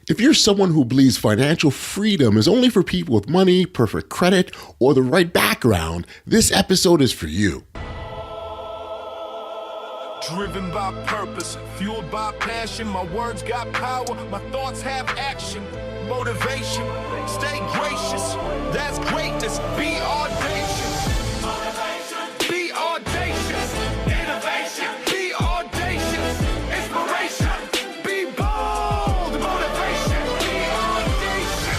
If you're someone who believes financial freedom is only for people with money, perfect credit, or the right background, this episode is for you. Driven by purpose, fueled by passion, my words got power, my thoughts have action, motivation, stay gracious, that's greatness, be audacious, motivation, be audacious, innovation, be audacious, inspiration, be bold, motivation, be audacious.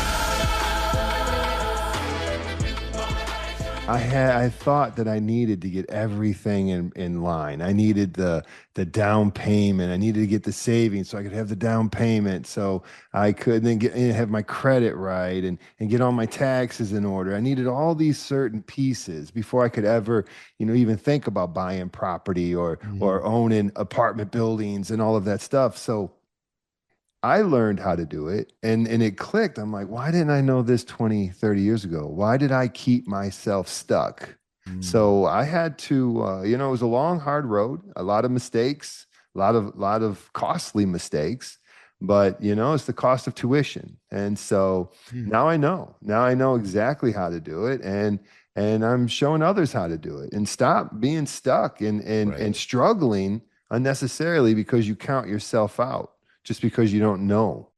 I thought that I needed to get everything in line. I needed the down payment. I needed to get the savings so I could have the down payment, so I could then have my credit right and get all my taxes in order. I needed all these certain pieces before I could ever, even think about buying property or owning apartment buildings and all of that stuff. So I learned how to do it and it clicked. I'm like, why didn't I know this 20, 30 years ago? Why did I keep myself stuck? So I had to, it was a long, hard road, a lot of mistakes, a lot of costly mistakes, but it's the cost of tuition. And so now I know exactly how to do it. And I'm showing others how to do it and stop being stuck and struggling unnecessarily because you count yourself out just because you don't know.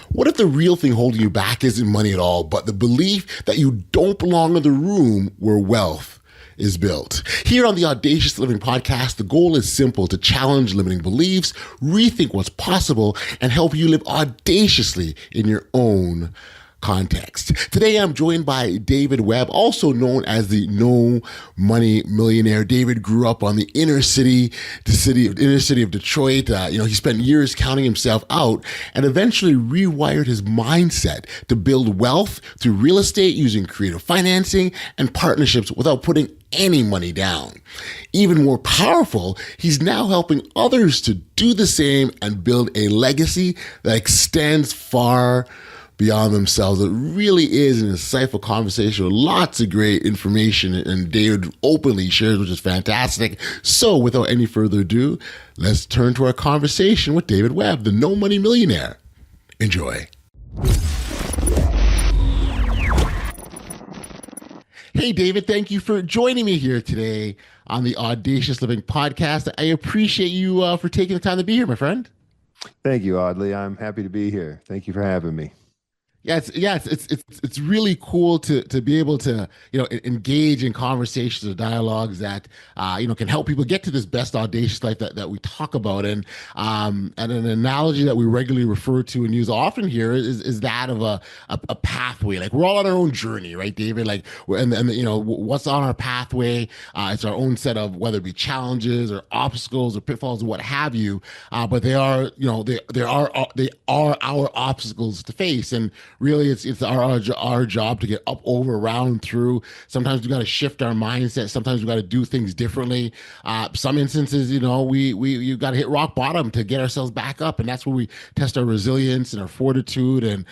What if the real thing holding you back isn't money at all, but the belief that you don't belong in the room where wealth is built? Here on the Audacious Living Podcast, the goal is simple: to challenge limiting beliefs, rethink what's possible, and help you live audaciously in your own context. Today, I'm joined by David Webb, also known as the No Money Millionaire. David grew up on the inner city of Detroit. He spent years counting himself out and eventually rewired his mindset to build wealth through real estate using creative financing and partnerships without putting any money down. Even more powerful, he's now helping others to do the same and build a legacy that extends far beyond themselves. It really is an insightful conversation with lots of great information, and David openly shares, which is fantastic. So without any further ado, let's turn to our conversation with David Webb, the No Money Millionaire. Enjoy. Hey, David, thank you for joining me here today on the Audacious Living Podcast. I appreciate you for taking the time to be here, my friend. Thank you, Audley. I'm happy to be here. Thank you for having me. It's really cool to be able to engage in conversations or dialogues that can help people get to this best audacious life that we talk about. And an analogy that we regularly refer to and use often here is that of a pathway. Like, we're all on our own journey, right, David? Like, what's on our pathway? It's our own set of, whether it be challenges or obstacles or pitfalls or what have you. But they are our obstacles to face. And really, it's our job to get up, over, around, through. Sometimes we got to shift our mindset. Sometimes we got to do things differently. Some instances, you got to hit rock bottom to get ourselves back up, and that's where we test our resilience and our fortitude and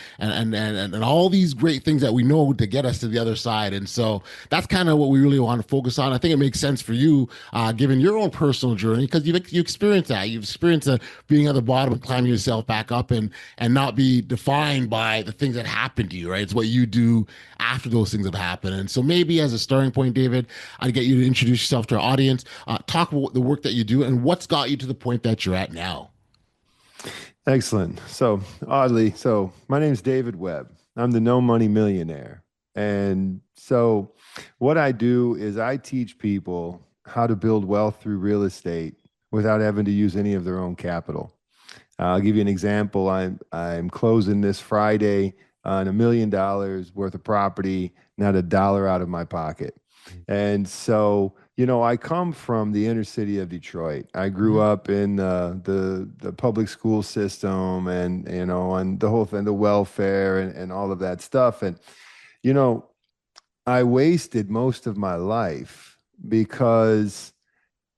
all these great things that we know to get us to the other side. And so that's kind of what we really want to focus on. I think it makes sense for you, given your own personal journey, because you experienced that. You've experienced being at the bottom and climbing yourself back up, and not be defined by the things that happened to you, right? It's what you do after those things have happened. And so maybe as a starting point, David, I'd get you to introduce yourself to our audience, talk about the work that you do and what's got you to the point that you're at now. Excellent. So, Audley, my name is David Webb. I'm the No Money Millionaire. And so what I do is I teach people how to build wealth through real estate without having to use any of their own capital. I'll give you an example. I'm closing this Friday on $1 million worth of property, not a dollar out of my pocket. And so, I come from the inner city of Detroit. I grew up in the public school system and the whole thing, the welfare and all of that stuff. And, I wasted most of my life because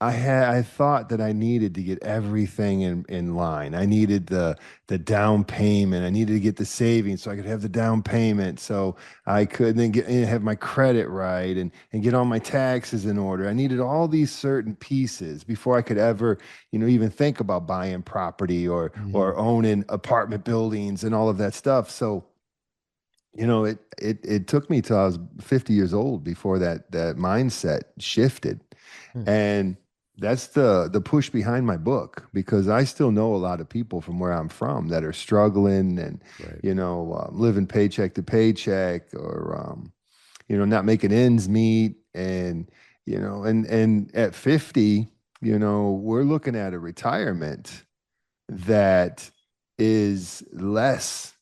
I thought that I needed to get everything in line. I needed the down payment. I needed to get the savings so I could have the down payment so I could then get have my credit right and get all my taxes in order. I needed all these certain pieces before I could ever, even think about buying property or Mhm. owning apartment buildings and all of that stuff. So, it took me till I was 50 years old before that mindset shifted. Hmm. And that's the push behind my book, because I still know a lot of people from where I'm from that are struggling and Right. living paycheck to paycheck, or not making ends meet. And and at 50, we're looking at a retirement that is less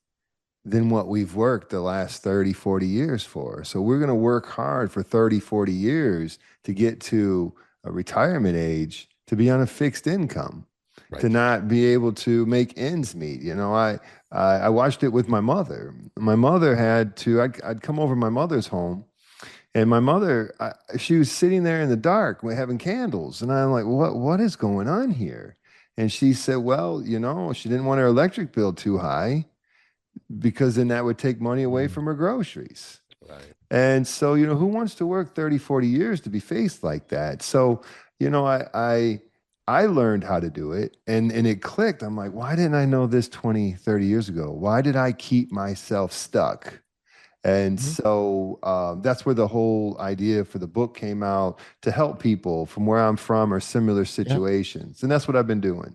than what we've worked the last 30, 40 years for. So we're going to work hard for 30, 40 years to get to a retirement age to be on a fixed income, to Right. not be able to make ends meet. I watched it with my mother. My mother had to, I'd come over to my mother's home, and my mother, she was sitting there in the dark having candles. And I'm like, what is going on here? And she said, well, she didn't want her electric bill too high, because then that would take money away Mm. from her groceries. Right. And so, who wants to work 30, 40 years to be faced like that? So, I learned how to do it, and it clicked. I'm like, why didn't I know this 20, 30 years ago? Why did I keep myself stuck? And Mhm. so that's where the whole idea for the book came out, to help people from where I'm from or similar Yeah. situations. And that's what I've been doing.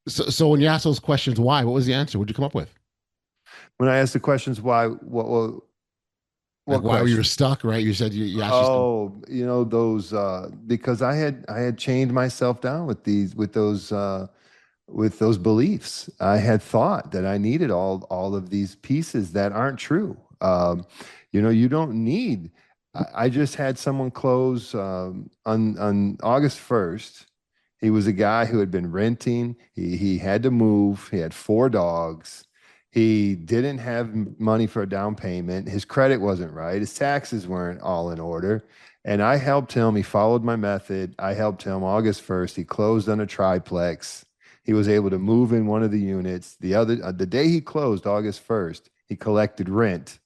So when you ask those questions, why? What was the answer? What'd you come up with? When I ask the questions, why, what Like why were you question? stuck? Right? You said you actually said, Oh, those because I had chained myself down with those beliefs. I had thought that I needed all of these pieces that aren't true. You don't need. I just had someone close on August 1st. He was a guy who had been renting. He had to move. He had four dogs. He didn't have money for a down payment. His credit wasn't right. His taxes weren't all in order. And I helped him. He followed my method. I helped him August 1st. He closed on a triplex. He was able to move in one of the units. The day he closed, August 1st, he collected rent.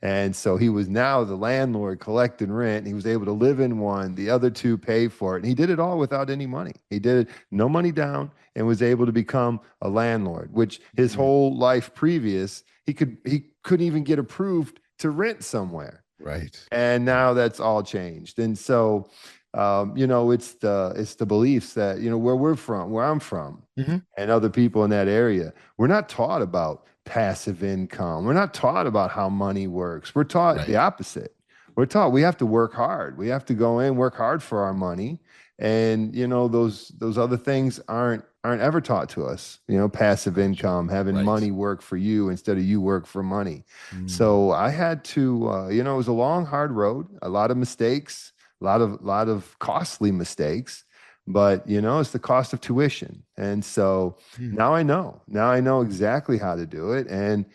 And so he was now the landlord collecting rent. He was able to live in one, the other two pay for it. And he did it all without any money. He did it, no money down, and was able to become a landlord, which his mm, whole life previous, he couldn't even get approved to rent somewhere. right. And now that's all changed. And so it's the beliefs that, where we're from, where I'm from, Hmm. and other people in that area. We're not taught about passive income. We're not taught about how money works. We're taught Right. the opposite. We're taught we have to work hard. We have to go in, work hard for our money. And those other things aren't ever taught to us. Passive Gotcha. income, having Right. money work for you instead of you work for money. Mm. So I had to, it was a long, hard road, a lot of mistakes, a lot of costly mistakes, but it's the cost of tuition. And so Mm. now I know. Now I know exactly how to do it, and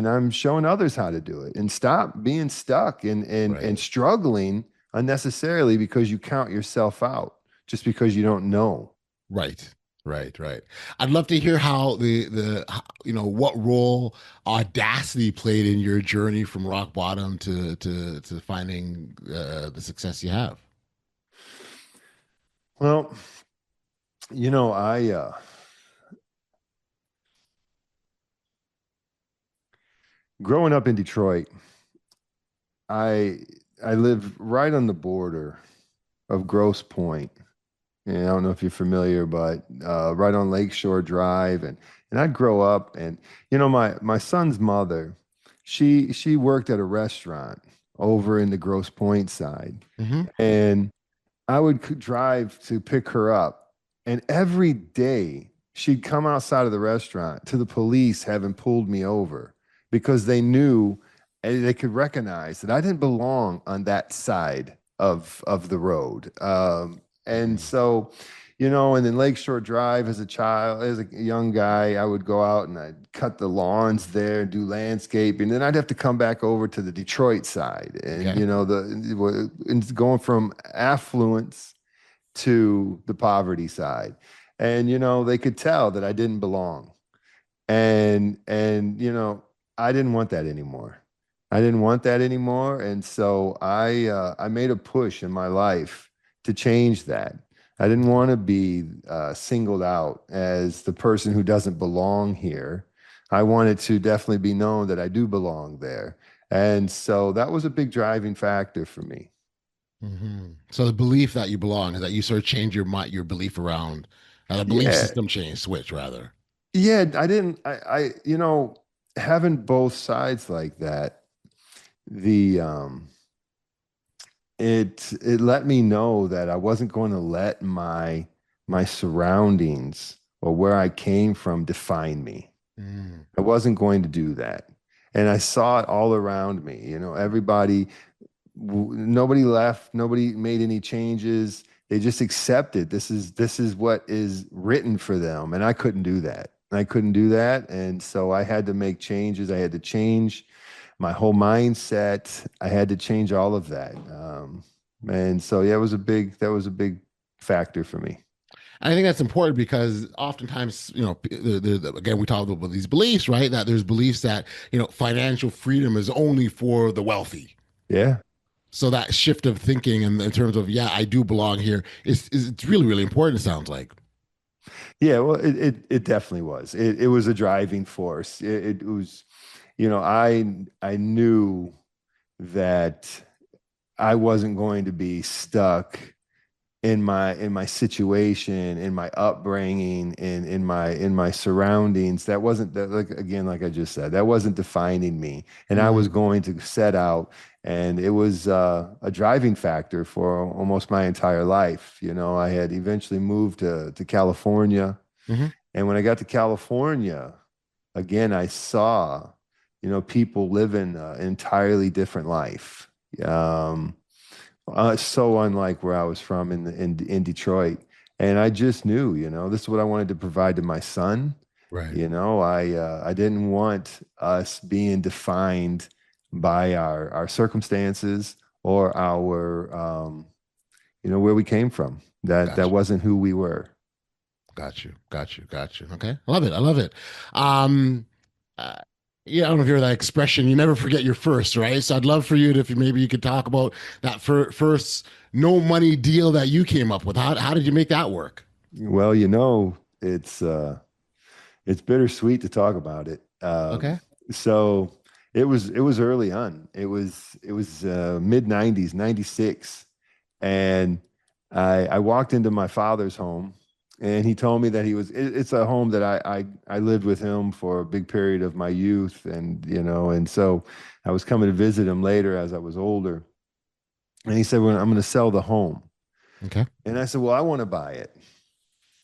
I'm showing others how to do it, and stop being stuck and Right. struggling unnecessarily because you count yourself out just because you don't know. Right. Right. Right. I'd love to hear how what role Audacity played in your journey from rock bottom to finding the success you have. Well, I growing up in Detroit, I I live right on the border of Grosse Pointe. And I don't know if you're familiar, but right on Lakeshore Drive, and I'd grow up, and my son's mother, she worked at a restaurant over in the Grosse Pointe side, Hmm. and I would drive to pick her up, and every day she'd come outside of the restaurant to the police having pulled me over because they knew and they could recognize that I didn't belong on that side of the road. And so, and then Lakeshore Drive as a child, as a young guy, I would go out and I'd cut the lawns there, do landscaping. Then I'd have to come back over to the Detroit side, and Okay. and going from affluence to the poverty side. And, they could tell that I didn't belong. And I didn't want that anymore. I didn't want that anymore. And so I made a push in my life to change that. I didn't want to be singled out as the person who doesn't belong here. I wanted to definitely be known that I do belong there. And so that was a big driving factor for me. So the belief that you belong is that you sort of change your mind, your belief around, the belief Yeah. system change, switch rather. Yeah. I didn't, having both sides like that, the, it let me know that I wasn't going to let my surroundings or where I came from define me. Mm. I wasn't going to do that. And I saw it all around me. Everybody, nobody left, nobody made any changes. They just accepted this is what is written for them. And I couldn't do that. I couldn't do that. And so I had to make changes. I had to change my whole mindset. I had to change all of that. And so yeah, that was a big factor for me. I think that's important because oftentimes, again, we talk about these beliefs, right? That there's beliefs that, financial freedom is only for the wealthy. Yeah. So that shift of thinking and in terms of, yeah, I do belong here is it's really, really important, it sounds like. Yeah, well, it definitely was. It was a driving force. It was, I knew that I wasn't going to be stuck in my situation, in my upbringing, in my surroundings. That wasn't that, like, again, like I just said, that wasn't defining me. And I was Mm-hmm. going to set out, and it was a driving factor for almost my entire life. I had eventually moved to California, Mm-hmm. and when I got to California, again, I saw, people living an entirely different life. Um, so unlike where I was from in Detroit. And I just knew, this is what I wanted to provide to my son. Right. I didn't want us being defined by our circumstances or our where we came from. That Gotcha. wasn't who we were. Got you. Got you. Got you. Okay. I love it. I love it. Um, uh, yeah, I don't know if you hear that expression. You never forget your first, right? So I'd love for you to, if maybe you could talk about that first no money deal that you came up with. How did you make that work? Well, it's bittersweet to talk about it. Okay. So it was early on. It was mid '90s, '96, and I walked into my father's home, and he told me that it's a home that I lived with him for a big period of my youth, and so I was coming to visit him later as I was older, and he said, "Well, I'm going to sell the home," Okay. and I said, "Well, I want to buy it."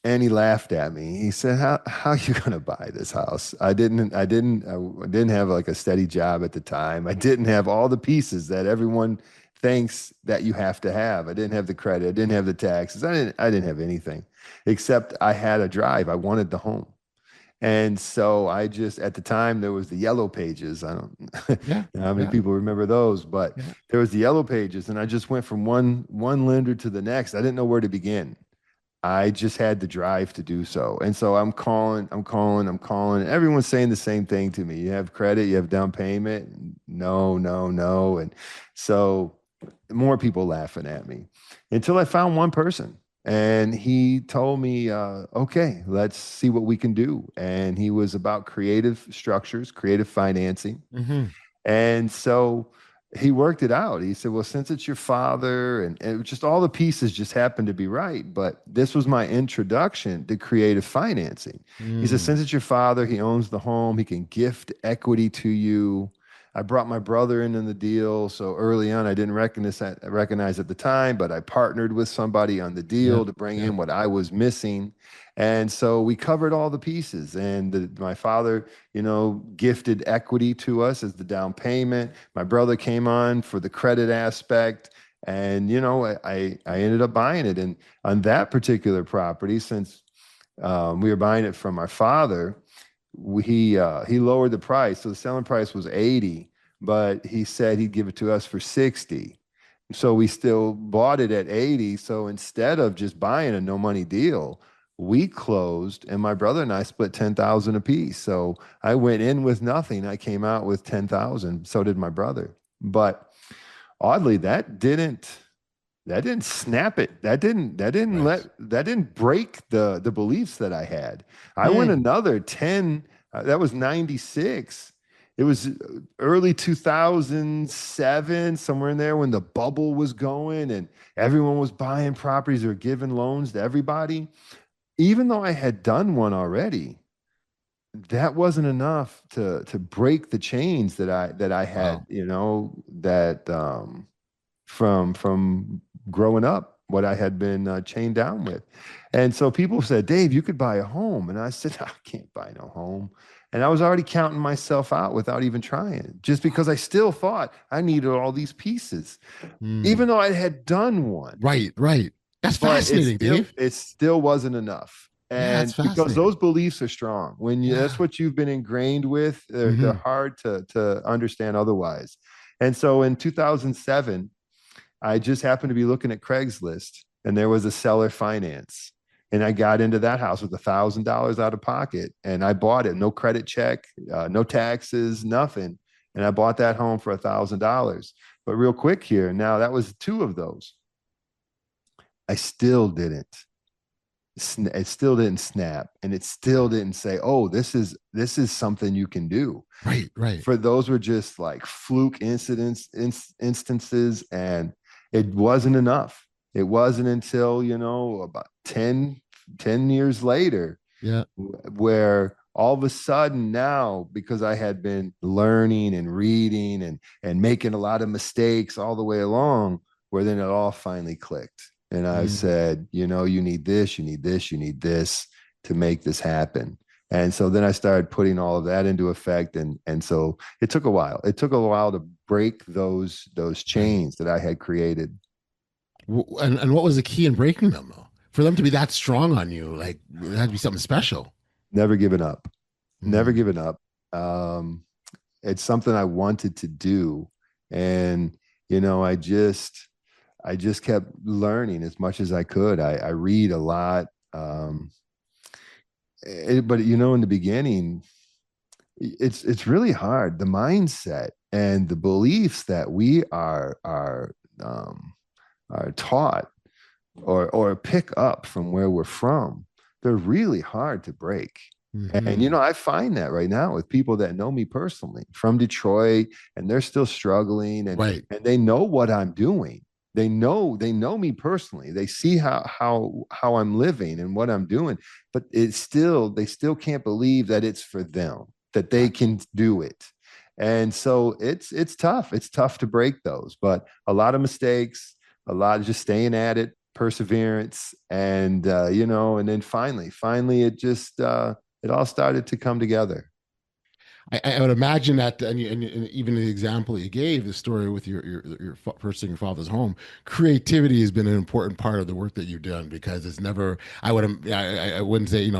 And he laughed at me. He said, "How are you going to buy this house?" I didn't have like a steady job at the time. I didn't have all the pieces that everyone thinks that you have to have. I didn't have the credit. I didn't have the taxes. I didn't have anything except I had a drive. I wanted the home. And so I just, at the time, there was the yellow pages. I don't Yeah. know how many Yeah. people remember those, but Yeah. there was the yellow pages, and I just went from one lender to the next. I didn't know where to begin. I just had the drive to do so. And so I'm calling, I'm calling, I'm calling. Everyone's saying the same thing to me. You have credit, you have down payment. No, no, no. And so more people laughing at me until I found one person. And he told me, okay, let's see what we can do. And he was about creative structures, creative financing. Mm-hmm. And so he worked it out. He said, well, since it's your father, and just all the pieces just happened to be right. But this was my introduction to creative financing. He said, Mm. since it's your father, he owns the home, he can gift equity to you. I brought my brother in the deal. So early on, I didn't recognize at the time, but I partnered with somebody on the Yeah. deal to bring Yeah. in what I was missing. And so we covered all the pieces. And my father, gifted equity to us as the down payment. My brother came on for the credit aspect. And, I ended up buying it. And on that particular property, since we were buying it from our father, he lowered the price. So the selling price was 80, but he said he'd give it to us for 60. So we still bought it at 80. So instead of just buying a no money deal, we closed and my brother and I split 10,000 apiece. So I went in with nothing. I came out with 10,000. So did my brother. But oddly, that didn't snap it. Right. That didn't break the beliefs that I had. I went Hmm. another 10, that was 96. It was early 2007, somewhere in there when the bubble was going and everyone was buying properties or giving loans to everybody. Even though I had done one already, that wasn't enough to break the chains that I had, Wow. that from growing up, what I had been chained down with. And so people said, Dave, you could buy a home. And I said, I can't buy no home. And I was already counting myself out without even trying, just because I still thought I needed all these pieces, Hmm. even though I had done one. Right, right. That's But fascinating, Dave. it still wasn't enough. Yeah, that's And because fascinating. those beliefs are strong, when that's Yeah. what you've been ingrained with, they're Hmm. hard to understand otherwise. And so in 2007, I just happened to be looking at Craigslist and there was a seller finance. And I got into that house with $1,000 out of pocket and I bought it. No credit check, no taxes, nothing. And I bought that home for $1,000. But real quick here, now that was two of those. I still didn't. It still didn't snap, and it still didn't say, "Oh, this is something you can do." Right, right. For those were just like fluke instances, and it wasn't enough. It wasn't until about 10 years later Yeah. where all of a sudden now, because I had been learning and reading and making a lot of mistakes all the way along, where then it all finally clicked. And I Mm. said, you need this, you need this, you need this to make this happen. And so then I started putting all of that into effect. And so it took a while. It took a while to break those Right. chains that I had created. And what was the key in breaking them though? For them to be that strong on you, like it had to be something special. Never giving up. Never Mm. giving up. Um, it's something I wanted to do. And, I just kept learning as much as I could. I read a lot. But in the beginning, it's really hard. The mindset and the beliefs that we are taught or pick up from where we're from, they're really hard to break. And Hmm. I find that right now with people that know me personally from Detroit, and they're still struggling, and Right. and they know what I'm doing. They know me personally. They see how I'm living and what I'm doing, but they still can't believe that it's for them, that they Gotcha. can do it. And so it's tough. It's tough to break those, but a lot of mistakes, a lot of just staying at it, perseverance, and then finally it all started to come together. I would imagine that, and even the example you gave, the story with your purchasing your father's home, creativity has been an important part of the work that you've done because it's never. I wouldn't say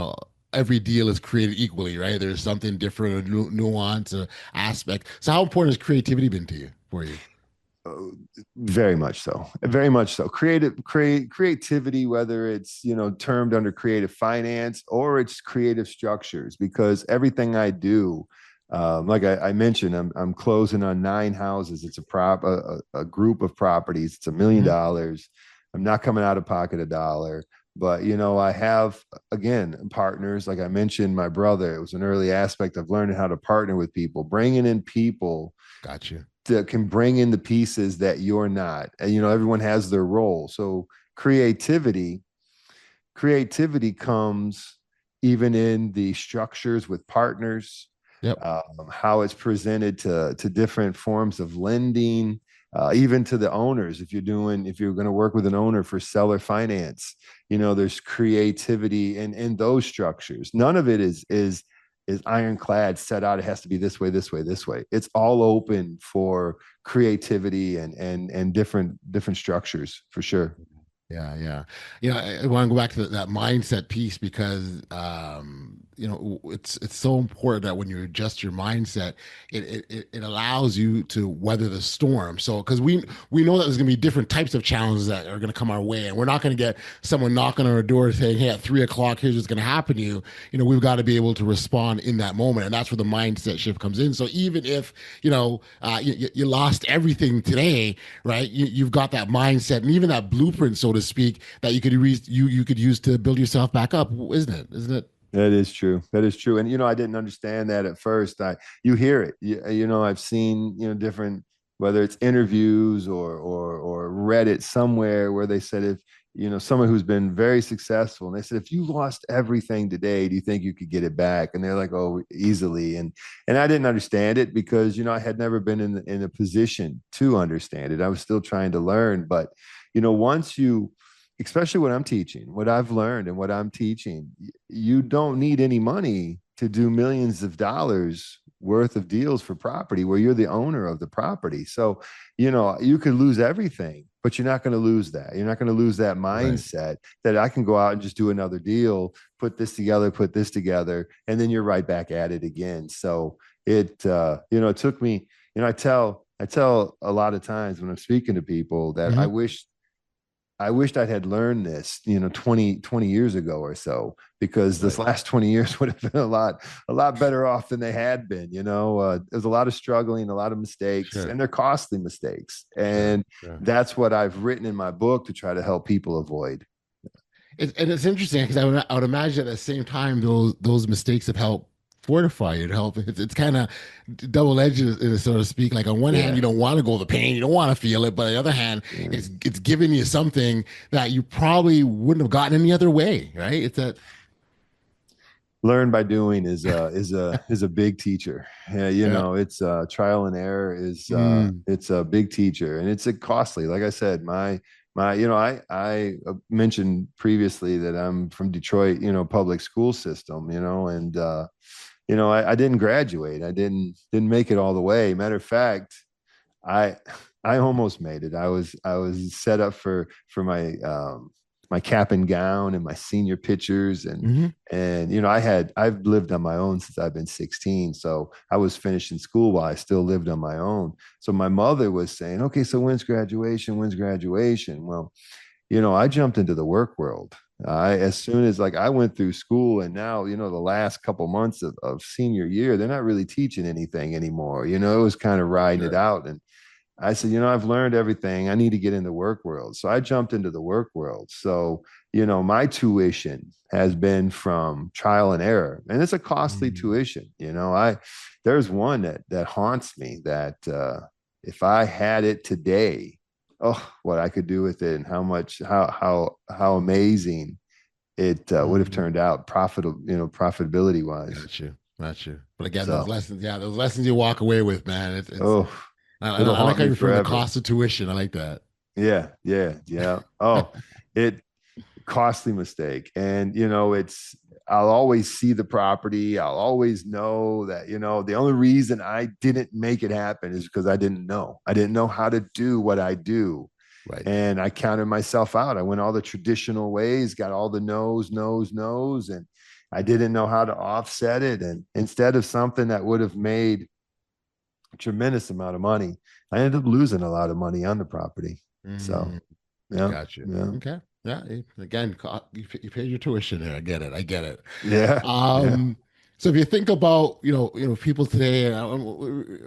every deal is created equally, right? There's something different, a nuance, a aspect. So, how important has creativity been to you for you? Uh, Very much so. Very much so. Creativity, whether it's termed under creative finance or it's creative structures, because everything I do, like I mentioned, I'm closing on 9 houses. It's a group of properties. It's Mhm. $1 million. I'm not coming out of pocket a dollar. But I have, again, partners. Like I mentioned, my brother. It was an early aspect of learning how to partner with people, bringing in people Gotcha. that can bring in the pieces that you're not. And everyone has their role. So creativity, creativity comes even in the structures with partners, Yep. how it's presented to different forms of lending, even to the owners. If you're going to work with an owner for seller finance, there's creativity in those structures. None of it is ironclad, set out. It has to be this way, this way, this way. It's all open for creativity and different structures for sure. Yeah, yeah. I want to go back to that mindset piece because it's so important that when you adjust your mindset, it allows you to weather the storm. So because we know that there's going to be different types of challenges that are going to come our way, and we're not going to get someone knocking on our door saying, "Hey, at 3 o'clock, here's what's going to happen to you." We've got to be able to respond in that moment, and that's where the mindset shift comes in. So even if you lost everything today, right? You've got that mindset and even that blueprint, so to speak, that you could use to build yourself back up, isn't it? Isn't it? That is true. That is true. And I didn't understand that at first. You hear it. I've seen different, whether it's interviews or read it somewhere where they said if someone who's been very successful, and they said if you lost everything today, do you think you could get it back? And they're like, oh, easily. And I didn't understand it because I had never been in a position to understand it. I was still trying to learn. But once you, especially what I'm teaching, what I've learned and what I'm teaching, you don't need any money to do millions of dollars worth of deals for property where you're the owner of the property. So, you could lose everything, but you're not going to lose that. You're not going to lose that mindset right. That I can go out and just do another deal, put this together, and then you're right back at it again. So it took me, I tell a lot of times when I'm speaking to people that mm-hmm. I wished I had learned this, 20 years ago or so, because this last 20 years would have been a lot better off than they had been. There's a lot of struggling, a lot of mistakes, sure. And they're costly mistakes. And sure. That's what I've written in my book to try to help people avoid. And it's interesting because I would imagine at the same time, those mistakes have helped fortify you, to help. It's kind of double-edged, so to speak. Like on one hand, you don't want to go the pain, you don't want to feel it, but on the other hand, it's giving you something that you probably wouldn't have gotten any other way, right? It's that learn by doing is a big teacher. It's trial and error is it's a big teacher, and it's a costly. Like I said, I mentioned previously that I'm from Detroit, public school system, and I didn't graduate. I didn't make it all the way. Matter of fact, I almost made it. I was set up for my my cap and gown and my senior pictures, and mm-hmm. and I've lived on my own since I've been 16. So I was finishing school while I still lived on my own. So my mother was saying, "Okay, so when's graduation? When's graduation?" Well, I jumped into the work world. As soon as I went through school, and now, the last couple months of senior year, they're not really teaching anything anymore. It was kind of riding it out. And I said, I've learned everything. I need to get in the work world. So I jumped into the work world. So, my tuition has been from trial and error, and it's a costly tuition. There's one that haunts me, that if I had it today, what I could do with it, and how amazing it would have turned out, profitability wise. Got you. But again, those lessons you walk away with, man. I like how you refer to the cost of tuition. I like that. Yeah. Oh, it costly mistake. And I'll always see the property. I'll always know that, the only reason I didn't make it happen is because I didn't know. I didn't know how to do what I do. Right. And I counted myself out. I went all the traditional ways, got all the no's, and I didn't know how to offset it. And instead of something that would have made a tremendous amount of money, I ended up losing a lot of money on the property. So, yeah. Got you. Yeah. Okay. Yeah. Again, you paid your tuition there. I get it. Yeah. So if you think about, people today, and I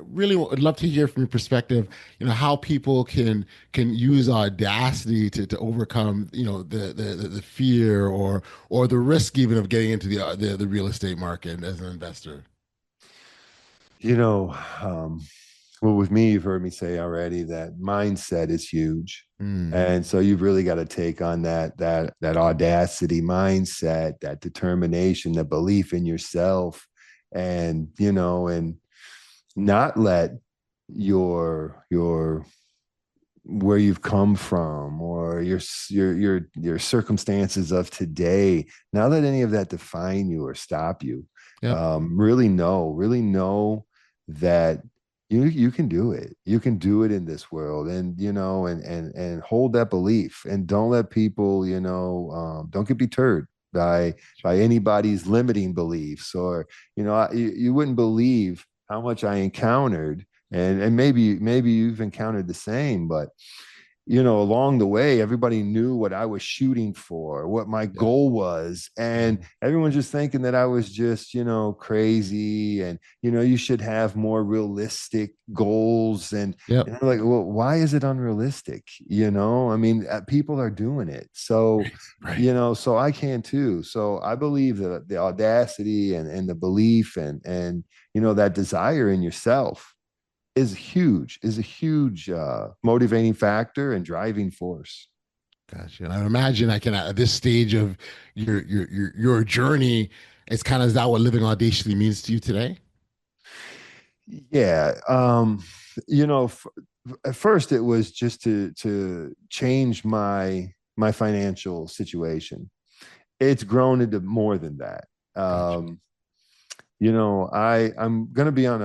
really would love to hear from your perspective, how people can use Audacity to overcome, the fear or the risk even of getting into the real estate market as an investor. Well, with me, you've heard me say already that mindset is huge. And so you've really got to take on that audacity mindset, that determination, the belief in yourself, and, and not let your where you've come from or your circumstances of today, not let any of that define you or stop you. Yep. Really know that you can do it. You can do it in this world, and and hold that belief, and don't let people, don't get deterred. by anybody's limiting beliefs, or you wouldn't believe how much I encountered, and maybe you've encountered the same, but along the way, everybody knew what I was shooting for, what my Yeah. goal was. And everyone's just thinking that I was just, crazy, and, you should have more realistic goals. Yep. And I'm like, well, why is it unrealistic? I mean, people are doing it. So, Right. Right. so I can too. So I believe that the audacity and the belief and, that desire in yourself is a huge motivating factor and driving force. Gotcha. And I imagine I can at this stage of your journey, it's kind of, is that what living audaciously means to you today? Yeah. At first it was just to change my financial situation. It's grown into more than that. Gotcha. I'm going to be on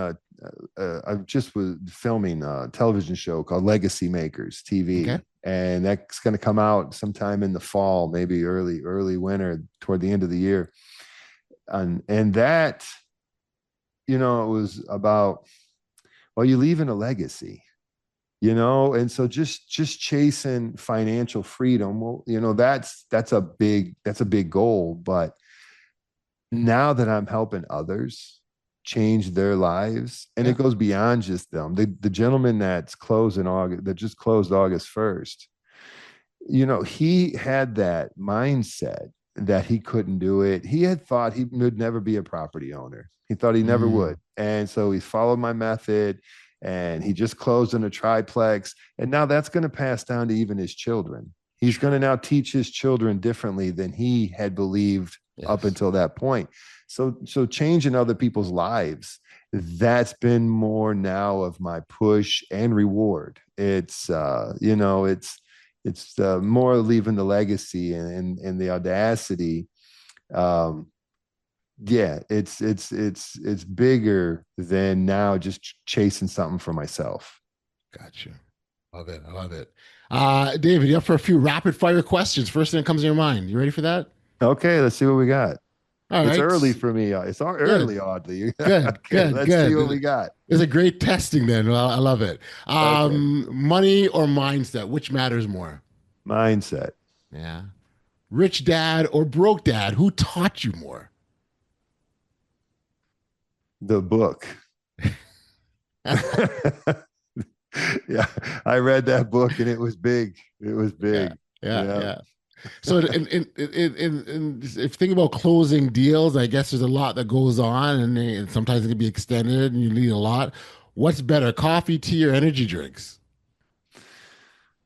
I just was filming a television show called Legacy Makers Okay. TV, and that's going to come out sometime in the fall, maybe early winter, toward the end of the year. And that, it was about, well, you leaving a legacy, and so just chasing financial freedom. Well, that's a big goal, but now that I'm helping others change their lives, and Yeah. it goes beyond just them. The gentleman that just closed August 1st, he had that mindset that he couldn't do it. He had thought he would never be a property owner. He thought he never Mm, would. And so he followed my method, and he just closed in a triplex. And now that's going to pass down to even his children. He's going to now teach his children differently than he had believed up yes. until that point. So changing other people's lives, that's been more now of my push and reward. It's more leaving the legacy and the audacity. Um, yeah, it's bigger than now just chasing something for myself. Gotcha. Love it. I love it. David, you up for a few rapid fire questions? First thing that comes to your mind. You ready for that? Okay, let's see what we got. All It's right. early for me. It's Good. early, oddly. Good. Okay, Good. let's see what Good. we got. It's a great testing then. Well, I love it. Okay, Money or mindset, which matters more? mindset. Yeah. Rich dad or broke dad, who taught you more? The book. Yeah, I read that book and it was big. It was Yeah. big. Yeah. Yeah. Yeah. So if you think about closing deals, I guess there's a lot that goes on, and sometimes it can be extended and you need a lot. What's better, coffee, tea, or energy drinks? What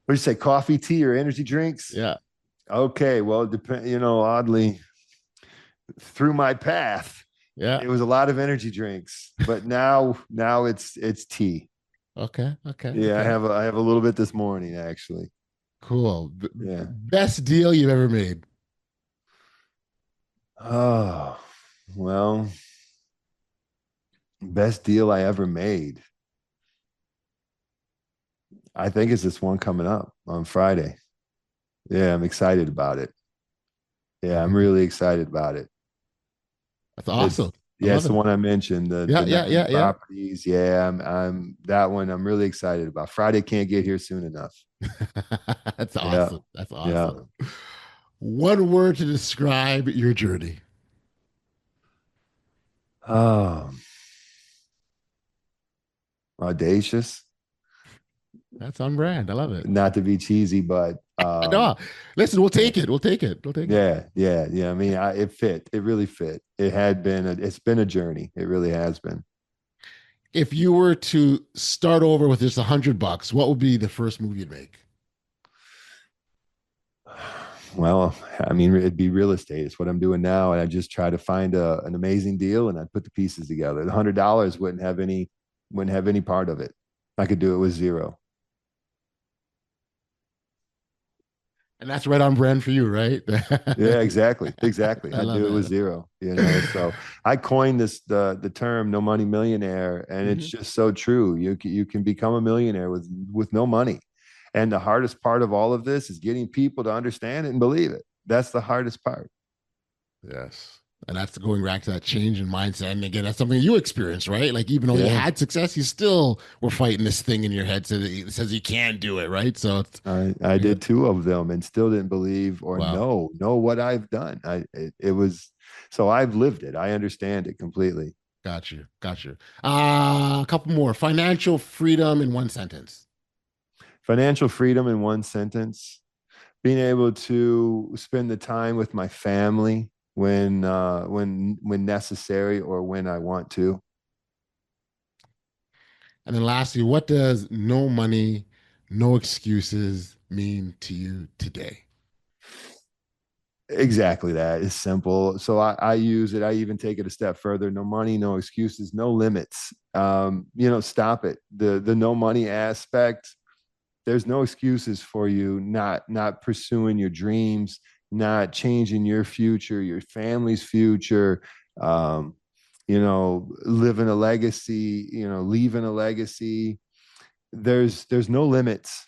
do you say? Coffee, tea, or energy drinks? Yeah. Okay. Well, it depends. Oddly, through my path, Yeah. it was a lot of energy drinks, but now it's tea. Okay. Okay. Yeah, Okay. I have a little bit this morning actually. Cool. Yeah. Best deal you've ever made? Oh, well, best deal I ever made. I think it's this one coming up on Friday. Yeah, I'm excited about it. Yeah, I'm really excited about it. That's It's awesome. I yeah, love it's the it. one I mentioned, the Yeah. net Yeah. new Yeah. Yeah. properties. Yeah, I'm that one I'm really excited about. Friday can't get here soon enough. That's Yeah, awesome. That's yeah. awesome. One word to describe your journey. Oh, audacious. That's on brand. I love it. Not to be cheesy, but No, listen, we'll yeah, take it. We'll take it. We'll take it. yeah. I mean, it fit. It really fit. It's been a journey. It really has been. If you were to start over with just $100, what would be the first move you'd make? Well, I mean, it'd be real estate. It's what I'm doing now, and I just try to find an amazing deal, and I put the pieces together. The $100 wouldn't have any part of it. I could do it with zero. And that's right on brand for you, right? Yeah, exactly, exactly. I I'd love do it with it. zero. So I coined the term "No Money Millionaire," and it's Mhm. just so true. You can become a millionaire with no money, and the hardest part of all of this is getting people to understand it and believe it. That's the hardest part. Yes. And that's going back to that change in mindset. And again, that's something you experienced, right? Like, even though you had success, you still were fighting this thing in your head that says you can't do it, right? So I did 2 of them and still didn't believe or know what I've done. It was, so I've lived it. I understand it completely. Got you. A couple more. Financial freedom in one sentence. Financial freedom in one sentence: being able to spend the time with my family when necessary or when I want to. And then lastly, what does no money, no excuses mean to you today? Exactly, that is simple. So I use it. I even take it a step further. No money, no excuses, no limits. Stop it. The no money aspect, there's no excuses for you not pursuing your dreams, not changing your future, your family's future, living a legacy, leaving a legacy. There's no limits,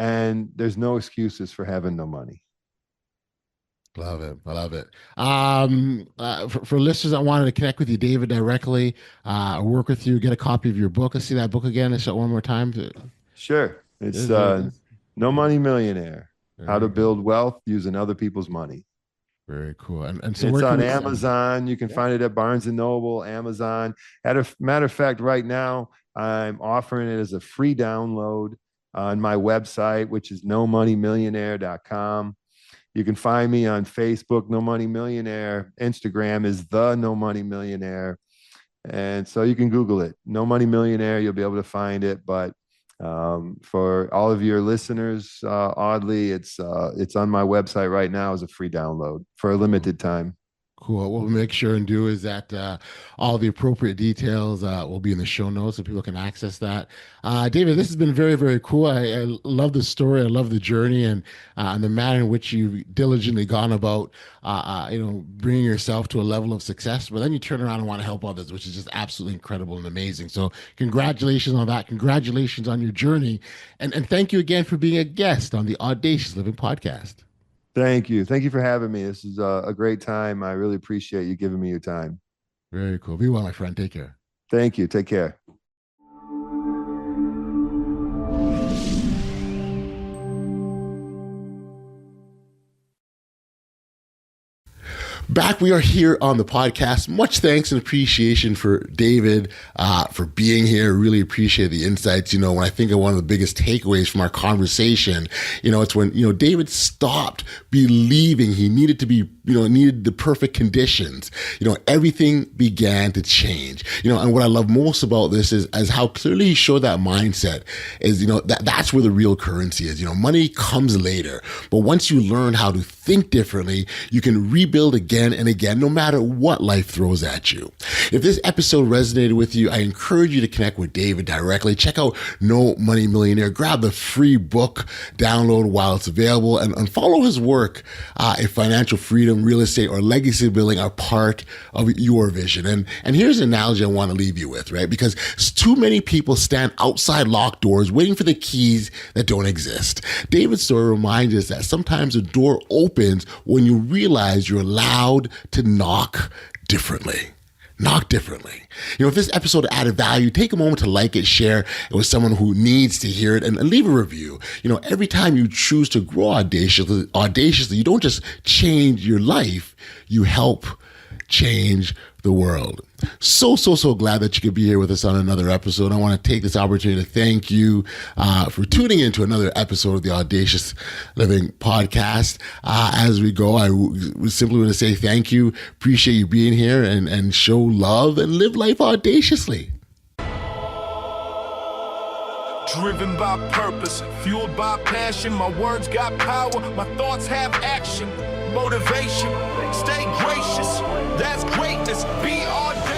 and there's no excuses for having no money. Love it. I love it. For listeners that wanted to connect with you, David, directly, work with you, get a copy of your book. Let's see that book again. Let's show it one more time. Sure. It's No Money Millionaire, How to Build Wealth Using Other People's Money. Very cool. And so it's on Amazon. You can find it at Barnes & Noble, Amazon. Matter of fact, right now, I'm offering it as a free download on my website, which is nomoneymillionaire.com. You can find me on Facebook, No Money Millionaire. Instagram is The No Money Millionaire. And so you can Google it, No Money Millionaire. You'll be able to find it. But for all of your listeners, Audley, it's on my website right now as a free download for a limited time. Cool. What we'll make sure and do is that all the appropriate details will be in the show notes so people can access that. David, this has been very, very cool. I love the story. I love the journey and the manner in which you've diligently gone about, bringing yourself to a level of success. But then you turn around and want to help others, which is just absolutely incredible and amazing. So congratulations on that. Congratulations on your journey. And thank you again for being a guest on the Audacious Living Podcast. Thank you. Thank you for having me. This is a great time. I really appreciate you giving me your time. Very cool. Be well, my friend. Take care. Thank you. Take care. Back, we are here on the podcast. Much thanks and appreciation for David for being here. Really appreciate the insights. When I think of one of the biggest takeaways from our conversation, it's when, David stopped believing he needed to be, needed the perfect conditions. Everything began to change. And what I love most about this is as how clearly he showed that mindset is, that's where the real currency is. Money comes later, but once you learn how to think differently, you can rebuild again and again, no matter what life throws at you. If this episode resonated with you, I encourage you to connect with David directly. Check out No Money Millionaire. Grab the free book, download while it's available, and follow his work if financial freedom, real estate, or legacy building are part of your vision. And here's an analogy I want to leave you with, right? Because too many people stand outside locked doors waiting for the keys that don't exist. David's story reminds us that sometimes a door opens when you realize you're allowed to knock differently. Knock differently. If this episode added value, take a moment to like it, share it with someone who needs to hear it, and leave a review. Every time you choose to grow audaciously, you don't just change your life, you help change the world. So glad that you could be here with us on another episode. I want to take this opportunity to thank you for tuning into another episode of the Audacious Living Podcast. As we go, I simply want to say thank you. Appreciate you being here and show love and live life audaciously. Driven by purpose, fueled by passion. My words got power, my thoughts have action. Motivation, stay gracious. That's greatness. Be audacious.